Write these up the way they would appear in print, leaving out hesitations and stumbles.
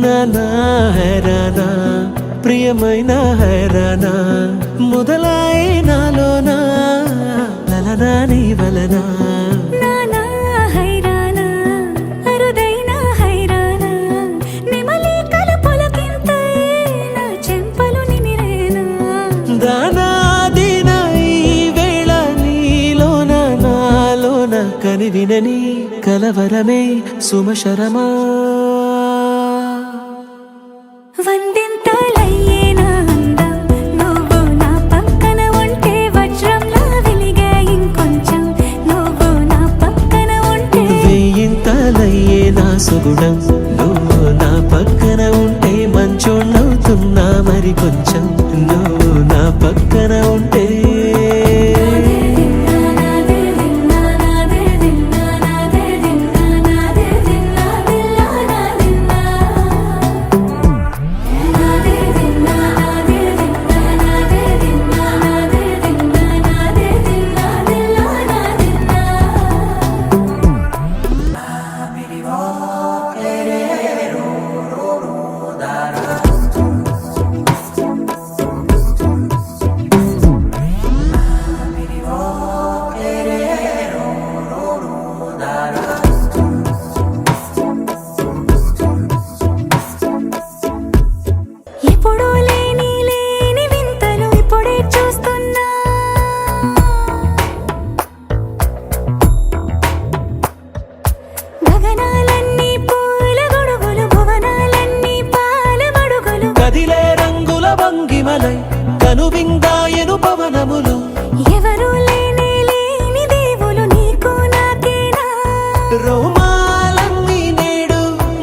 నానా హైరానా ప్రియమైన హైరానా మొదలాయి నాలోనా లలనా నీ వలనా నానా హైరానా అరుదైన హైరానా నెమలి కలుపులకింతై నా చెంపలు నిమిరేనా దానా దీనా ఈ వేళ నీలోన నాలోన కనివినని కలవరమే సుమశరమా వందింతలయ్యేనా అందం నువ్వు నా పక్కన ఉంటే వజ్రంలా వెలిగే ఇంకొంచెం నువ్వు నా పక్కన ఉంటే వెయ్యింతలయ్యే నా సుగుణం నువ్వు నా పక్కన ఉంటే మంచోళ్ళవుతున్నా మరి కొంచెం నువ్వు నా పక్కన ఉంటే ఎప్పుడూ లేని వింతలు ఇప్పుడే చూస్తున్నా గగనాలన్నీ పూల గొడుగులు భువనాలన్నీ పాల మడుగులు కదిలే రంగుల భంగిమలై కనువిందాయను పవనములు ఎవరూ లేని దేవులు నీకు నాకేనా రోమాలన్నీ నేడు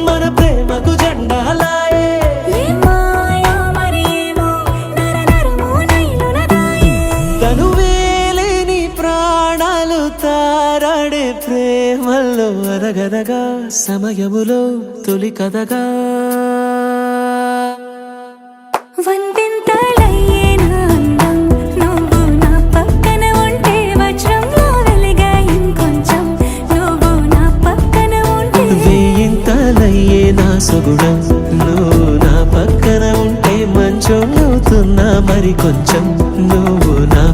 మన ప్రేమకు జెండాలాయే ఏ మాయో మరి ఏమో నరనరమో నైలునదాయే తనువేలేని ప్రాణాలు తారాడే ప్రేమల్లో అరగదగా సమయములో తొలి కథగా వందింతలయ్యేనా అందం నువ్వు నా పక్కన ఉంటే వజ్రంలా వెలిగే ఇంకొంచెం నువ్వు నా పక్కన ఉంటే వెయ్యింతలయ్యే నా సుగుణం నువ్వు నా పక్కన ఉంటే మంచోళ్ళవుతున్నా మరి కొంచెం నువ్వు నా